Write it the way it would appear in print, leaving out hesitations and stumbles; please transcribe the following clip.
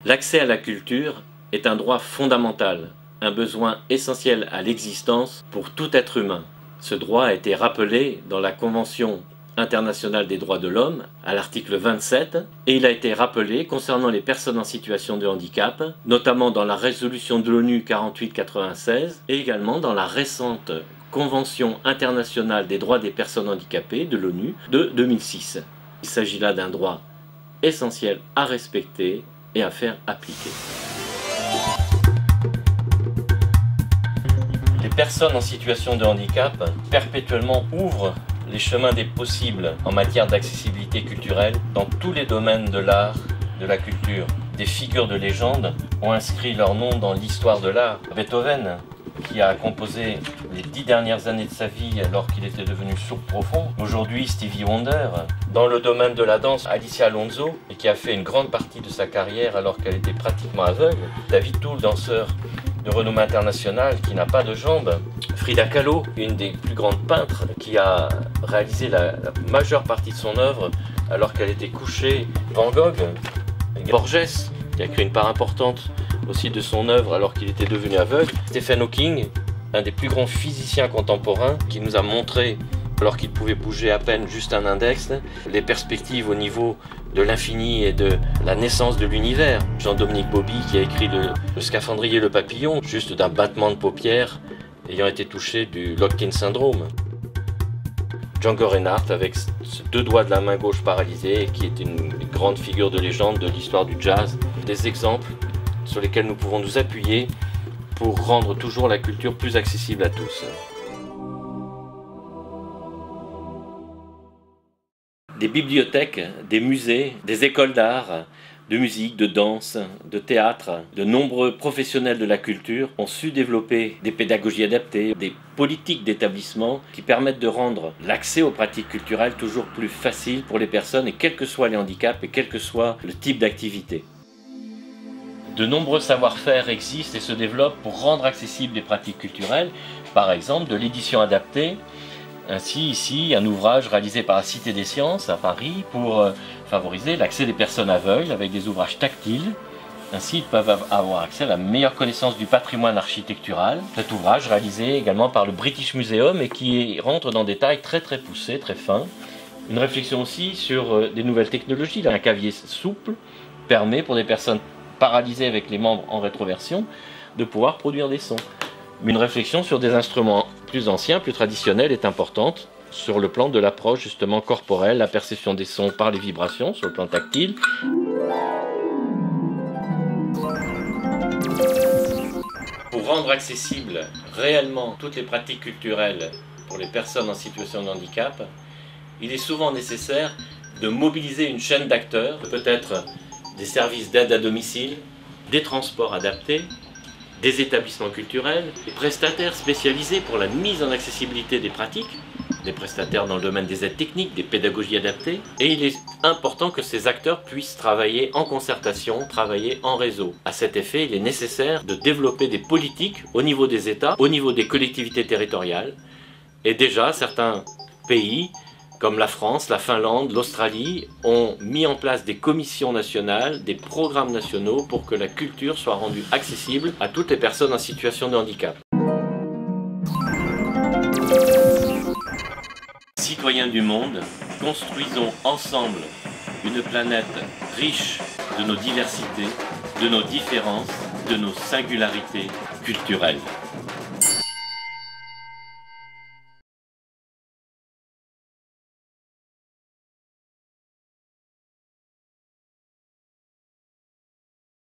L'accès à la culture est un droit fondamental, un besoin essentiel à l'existence pour tout être humain. Ce droit a été rappelé dans la Convention internationale des droits de l'homme, à l'article 27, et il a été rappelé concernant les personnes en situation de handicap, notamment dans la résolution de l'ONU 4896 et également dans la récente Convention internationale des droits des personnes handicapées de l'ONU de 2006. Il s'agit là d'un droit essentiel à respecter et à faire appliquer. Les personnes en situation de handicap perpétuellement ouvrent les chemins des possibles en matière d'accessibilité culturelle dans tous les domaines de l'art, de la culture. Des figures de légende ont inscrit leur nom dans l'histoire de l'art. Beethoven, qui a composé les 10 dernières années de sa vie alors qu'il était devenu sourd profond. Aujourd'hui, Stevie Wonder. Dans le domaine de la danse, Alicia Alonso, et qui a fait une grande partie de sa carrière alors qu'elle était pratiquement aveugle. David Toul, danseur de renommée internationale qui n'a pas de jambes. Frida Kahlo, une des plus grandes peintres qui a réalisé la majeure partie de son œuvre alors qu'elle était couchée. Van Gogh, Borges, qui a créé une part importante aussi de son œuvre alors qu'il était devenu aveugle. Stephen Hawking, un des plus grands physiciens contemporains, qui nous a montré, alors qu'il pouvait bouger à peine juste un index, les perspectives au niveau de l'infini et de la naissance de l'univers. Jean-Dominique Bauby, qui a écrit le Scaphandrier et le papillon, juste d'un battement de paupières, ayant été touché du Lockheed syndrome. Django Reinhardt, avec ses 2 doigts de la main gauche paralysés, qui est une grande figure de légende de l'histoire du jazz. Des exemples sur lesquels nous pouvons nous appuyer pour rendre toujours la culture plus accessible à tous. Des bibliothèques, des musées, des écoles d'art, de musique, de danse, de théâtre, de nombreux professionnels de la culture ont su développer des pédagogies adaptées, des politiques d'établissement qui permettent de rendre l'accès aux pratiques culturelles toujours plus facile pour les personnes, et quels que soient les handicaps et quel que soit le type d'activité. De nombreux savoir-faire existent et se développent pour rendre accessibles les pratiques culturelles, par exemple de l'édition adaptée. Ainsi, ici, un ouvrage réalisé par la Cité des Sciences à Paris pour favoriser l'accès des personnes aveugles avec des ouvrages tactiles. Ainsi, ils peuvent avoir accès à la meilleure connaissance du patrimoine architectural. Cet ouvrage réalisé également par le British Museum et qui rentre dans des détails très poussés, très fins. Une réflexion aussi sur des nouvelles technologies. Un clavier souple permet pour des personnes paralysées avec les membres en rétroversion de pouvoir produire des sons. Une réflexion sur des instruments plus anciens, plus traditionnels est importante sur le plan de l'approche justement corporelle, la perception des sons par les vibrations sur le plan tactile. Pour rendre accessibles réellement toutes les pratiques culturelles pour les personnes en situation de handicap, il est souvent nécessaire de mobiliser une chaîne d'acteurs, peut-être des services d'aide à domicile, des transports adaptés, des établissements culturels, des prestataires spécialisés pour la mise en accessibilité des pratiques, des prestataires dans le domaine des aides techniques, des pédagogies adaptées, et il est important que ces acteurs puissent travailler en concertation, travailler en réseau. À cet effet, il est nécessaire de développer des politiques au niveau des États, au niveau des collectivités territoriales, et déjà certains pays comme la France, la Finlande, l'Australie, ont mis en place des commissions nationales, des programmes nationaux pour que la culture soit rendue accessible à toutes les personnes en situation de handicap. Citoyens du monde, construisons ensemble une planète riche de nos diversités, de nos différences, de nos singularités culturelles.